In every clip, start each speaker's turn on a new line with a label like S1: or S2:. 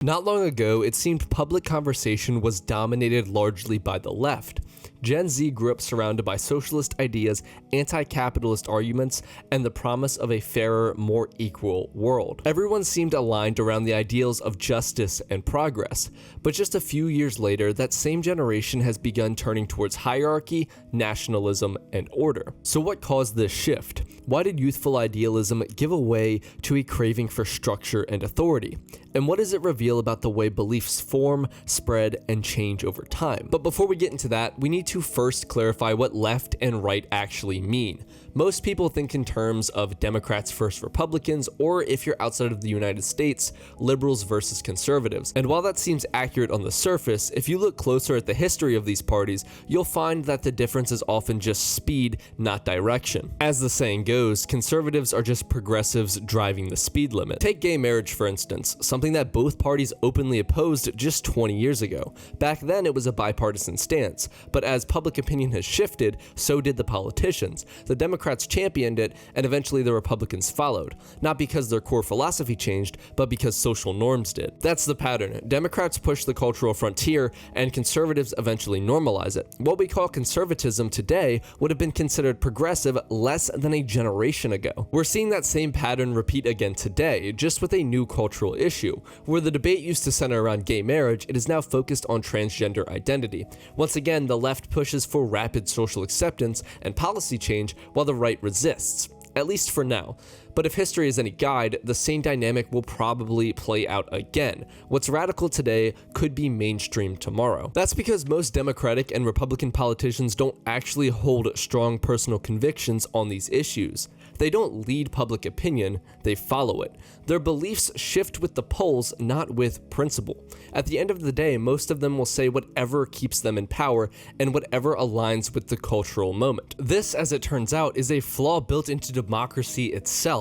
S1: Not long ago, it seemed public conversation was dominated largely by the left. Gen Z grew up surrounded by socialist ideas, anti-capitalist arguments, and the promise of a fairer, more equal world. Everyone seemed aligned around the ideals of justice and progress, but just a few years later, that same generation has begun turning towards hierarchy, nationalism, and order. So what caused this shift? Why did youthful idealism give way to a craving for structure and authority? And what does it reveal about the way beliefs form, spread, and change over time? But before we get into that, we need to first clarify what left and right actually mean. Most people think in terms of Democrats versus Republicans, or if you're outside of the United States, liberals versus conservatives. And while that seems accurate on the surface, if you look closer at the history of these parties, you'll find that the difference is often just speed, not direction. As the saying goes, conservatives are just progressives driving the speed limit. Take gay marriage, for instance, something that both parties openly opposed just 20 years ago. Back then, it was a bipartisan stance, but as public opinion has shifted, so did the politicians. The Democrats championed it, and eventually the Republicans followed. Not because their core philosophy changed, but because social norms did. That's the pattern. Democrats push the cultural frontier, and conservatives eventually normalize it. What we call conservatism today would have been considered progressive less than a generation ago. We're seeing that same pattern repeat again today, just with a new cultural issue. Where the debate used to center around gay marriage, it is now focused on transgender identity. Once again, the left pushes for rapid social acceptance and policy change, while the right resists, at least for now. But if history is any guide, the same dynamic will probably play out again. What's radical today could be mainstream tomorrow. That's because most Democratic and Republican politicians don't actually hold strong personal convictions on these issues. They don't lead public opinion, they follow it. Their beliefs shift with the polls, not with principle. At the end of the day, most of them will say whatever keeps them in power and whatever aligns with the cultural moment. This, as it turns out, is a flaw built into democracy itself.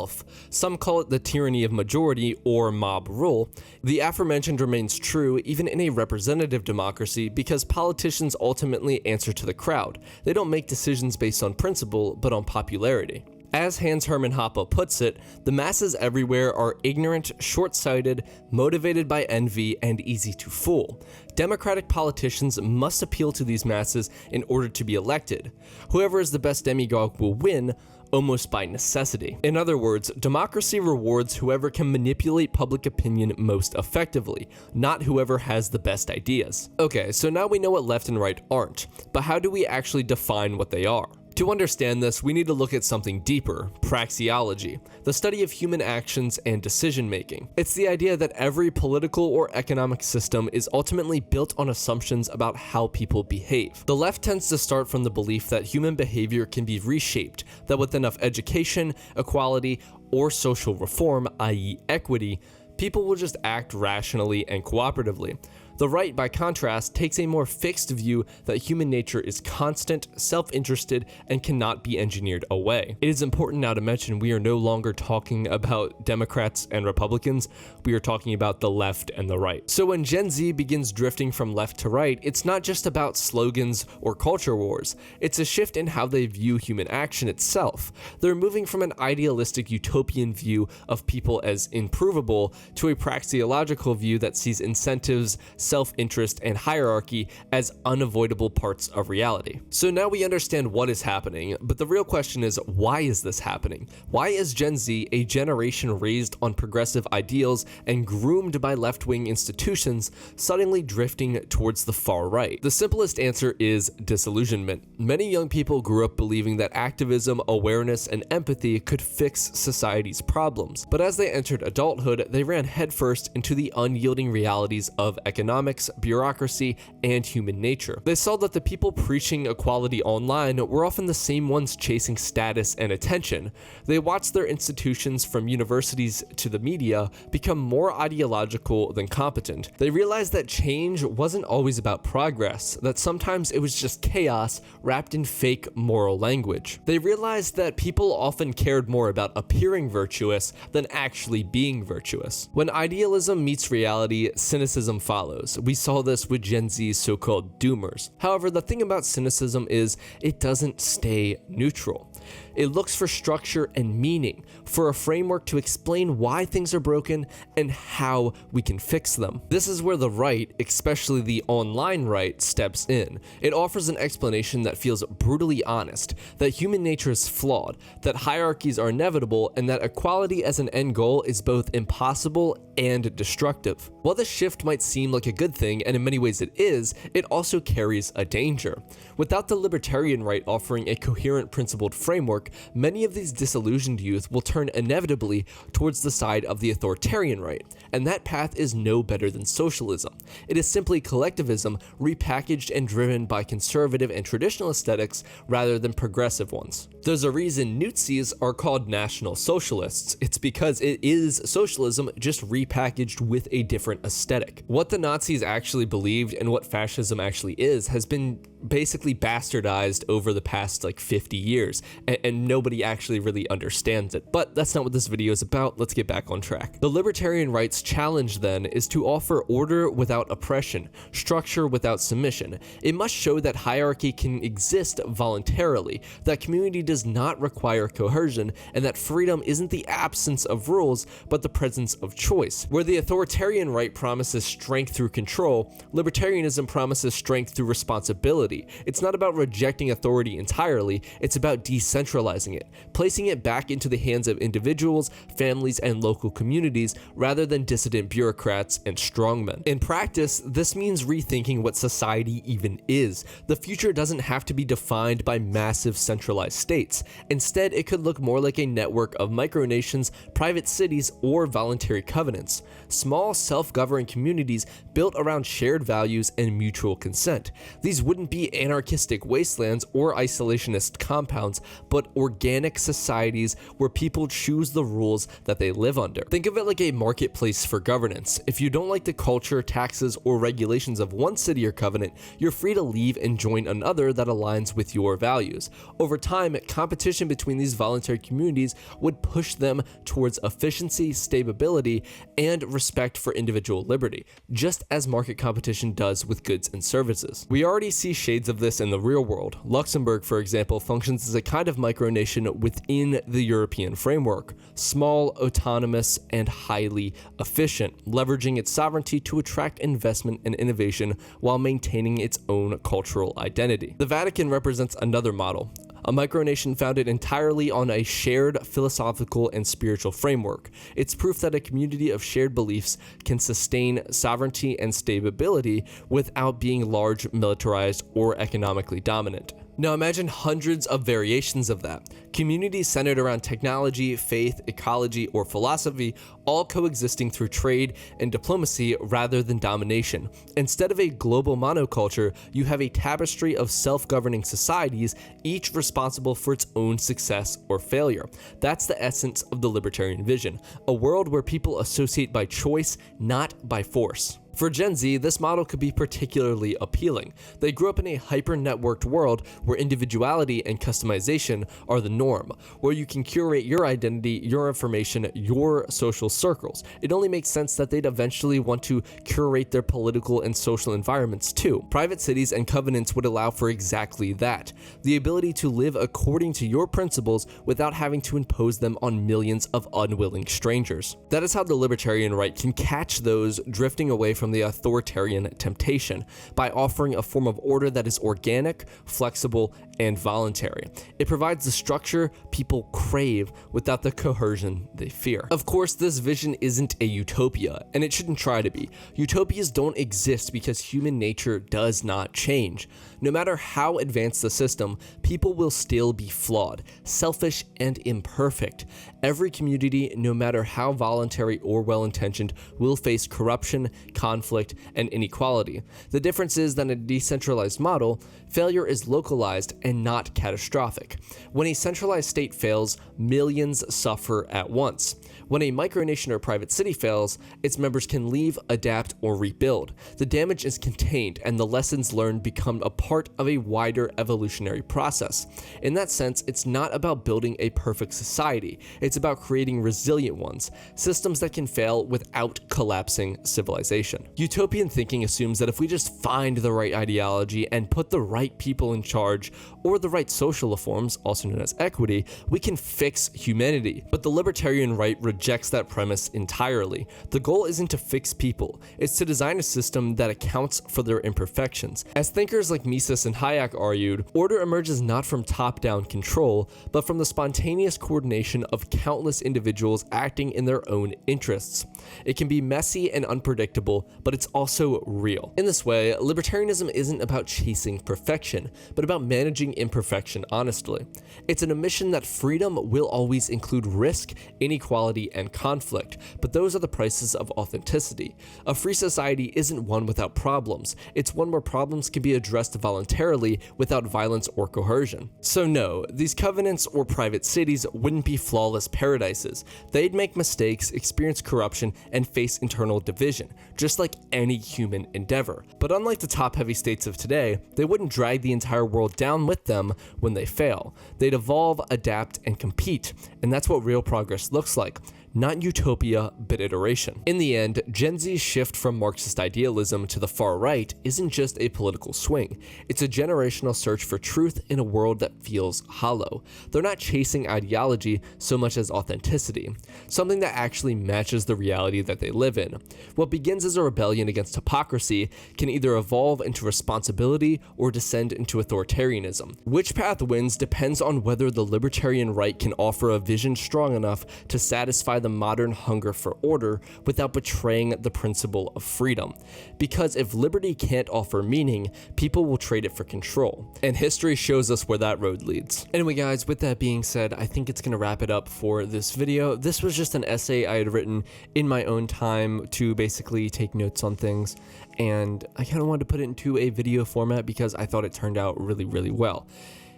S1: Some call it the tyranny of majority or mob rule. The aforementioned remains true even in a representative democracy because politicians ultimately answer to the crowd. They don't make decisions based on principle, but on popularity. As Hans Hermann Hoppe puts it, the masses everywhere are ignorant, short-sighted, motivated by envy, and easy to fool. Democratic politicians must appeal to these masses in order to be elected. Whoever is the best demagogue will win, almost by necessity. In other words, democracy rewards whoever can manipulate public opinion most effectively, not whoever has the best ideas. Okay, so now we know what left and right aren't, but how do we actually define what they are? To understand this, we need to look at something deeper, praxeology, the study of human actions and decision-making. It's the idea that every political or economic system is ultimately built on assumptions about how people behave. The left tends to start from the belief that human behavior can be reshaped, that with enough education, equality, or social reform, i.e. equity, people will just act rationally and cooperatively. The right, by contrast, takes a more fixed view that human nature is constant, self-interested, and cannot be engineered away. It is important now to mention we are no longer talking about Democrats and Republicans, we are talking about the left and the right. So when Gen Z begins drifting from left to right, it's not just about slogans or culture wars, it's a shift in how they view human action itself. They're moving from an idealistic utopian view of people as improvable to a praxeological view that sees incentives, self-interest, and hierarchy as unavoidable parts of reality. So now we understand what is happening, but the real question is, why is this happening? Why is Gen Z, a generation raised on progressive ideals and groomed by left-wing institutions, suddenly drifting towards the far right? The simplest answer is disillusionment. Many young people grew up believing that activism, awareness, and empathy could fix society's problems, but as they entered adulthood, they ran headfirst into the unyielding realities of economics, bureaucracy, and human nature. They saw that the people preaching equality online were often the same ones chasing status and attention. They watched their institutions, from universities to the media, become more ideological than competent. They realized that change wasn't always about progress, that sometimes it was just chaos wrapped in fake moral language. They realized that people often cared more about appearing virtuous than actually being virtuous. When idealism meets reality, cynicism follows. We saw this with Gen Z's so-called doomers. However, the thing about cynicism is it doesn't stay neutral. It looks for structure and meaning, for a framework to explain why things are broken and how we can fix them. This is where the right, especially the online right, steps in. It offers an explanation that feels brutally honest, that human nature is flawed, that hierarchies are inevitable, and that equality as an end goal is both impossible and destructive. While this shift might seem like a good thing, and in many ways it is, it also carries a danger. Without the libertarian right offering a coherent principled framework, many of these disillusioned youth will turn inevitably towards the side of the authoritarian right, and that path is no better than socialism. It is simply collectivism repackaged and driven by conservative and traditional aesthetics rather than progressive ones. There's a reason Nazis are called National Socialists. It's because it is socialism just repackaged with a different aesthetic. What the Nazis actually believed and what fascism actually is has been basically bastardized over the past 50 years, and nobody actually really understands it. But that's not what this video is about. Let's get back on track. The libertarian right's challenge then is to offer order without oppression, structure without submission. It must show that hierarchy can exist voluntarily, that community does not require coercion, and that freedom isn't the absence of rules, but the presence of choice. Where the authoritarian right promises strength through control, libertarianism promises strength through responsibility. It's not about rejecting authority entirely, it's about decentralizing it, placing it back into the hands of individuals, families, and local communities rather than dissident bureaucrats and strongmen. In practice, this means rethinking what society even is. The future doesn't have to be defined by massive centralized states. Instead, it could look more like a network of micronations, private cities, or voluntary covenants. Small, self-governing communities built around shared values and mutual consent. These wouldn't be anarchistic wastelands or isolationist compounds, but organic societies where people choose the rules that they live under. Think of it like a marketplace for governance. If you don't like the culture, taxes, or regulations of one city or covenant, you're free to leave and join another that aligns with your values. Over time, competition between these voluntary communities would push them towards efficiency, stability, and respect for individual liberty, just as market competition does with goods and services. We already see shades of this in the real world. Luxembourg, for example, functions as a kind of micronation within the European framework, small, autonomous, and highly efficient, leveraging its sovereignty to attract investment and innovation while maintaining its own cultural identity. The Vatican represents another model, a micronation founded entirely on a shared philosophical and spiritual framework. It's proof that a community of shared beliefs can sustain sovereignty and stability without being large, militarized, or economically dominant. Now imagine hundreds of variations of that. Communities centered around technology, faith, ecology, or philosophy, all coexisting through trade and diplomacy rather than domination. Instead of a global monoculture, you have a tapestry of self-governing societies, each responsible for its own success or failure. That's the essence of the libertarian vision, a world where people associate by choice, not by force. For Gen Z, this model could be particularly appealing. They grew up in a hyper-networked world where individuality and customization are the norm, where you can curate your identity, your information, your social circles. It only makes sense that they'd eventually want to curate their political and social environments too. Private cities and covenants would allow for exactly that, the ability to live according to your principles without having to impose them on millions of unwilling strangers. That is how the libertarian right can catch those drifting away from the authoritarian temptation, by offering a form of order that is organic, flexible, and voluntary. It provides the structure people crave without the coercion they fear. Of course, this vision isn't a utopia, and it shouldn't try to be. Utopias don't exist because human nature does not change. No matter how advanced the system, people will still be flawed, selfish, and imperfect. Every community, no matter how voluntary or well-intentioned, will face corruption, conflict, and inequality. The difference is that in a decentralized model, failure is localized and not catastrophic. When a centralized state fails, millions suffer at once. When a micronation or private city fails, its members can leave, adapt, or rebuild. The damage is contained, and the lessons learned become a part of a wider evolutionary process. In that sense, it's not about building a perfect society. It's about creating resilient ones, systems that can fail without collapsing civilization. Utopian thinking assumes that if we just find the right ideology and put the right people in charge, or the right social reforms, also known as equity, we can fix humanity. But the libertarian right rejects that premise entirely. The goal isn't to fix people, it's to design a system that accounts for their imperfections. As thinkers like Mises and Hayek argued, order emerges not from top-down control, but from the spontaneous coordination of countless individuals acting in their own interests. It can be messy and unpredictable, but it's also real. In this way, libertarianism isn't about chasing perfection, but about managing imperfection honestly. It's an admission that freedom will always include risk, inequality, and conflict, but those are the prices of authenticity. A free society isn't one without problems. It's one where problems can be addressed voluntarily without violence or coercion. So no, these covenants or private cities wouldn't be flawless paradises. They'd make mistakes, experience corruption, and face internal division, just like any human endeavor. But unlike the top-heavy states of today, they wouldn't drag the entire world down with them when they fail. They'd evolve, adapt, and compete, and that's what real progress looks like. Not utopia, but iteration. In the end, Gen Z's shift from Marxist idealism to the far right isn't just a political swing. It's a generational search for truth in a world that feels hollow. They're not chasing ideology so much as authenticity, something that actually matches the reality that they live in. What begins as a rebellion against hypocrisy can either evolve into responsibility or descend into authoritarianism. Which path wins depends on whether the libertarian right can offer a vision strong enough to satisfy the modern hunger for order without betraying the principle of freedom. Because if liberty can't offer meaning, people will trade it for control. And history shows us where that road leads. Anyway guys, with that being said, I think it's gonna wrap it up for this video. This was just an essay I had written in my own time to basically take notes on things, and I kind of wanted to put it into a video format because I thought it turned out really, really well.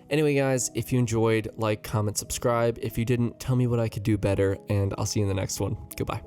S1: Anyway guys, if you enjoyed, like, comment, subscribe. If you didn't, tell me what I could do better, and I'll see you in the next one. Goodbye.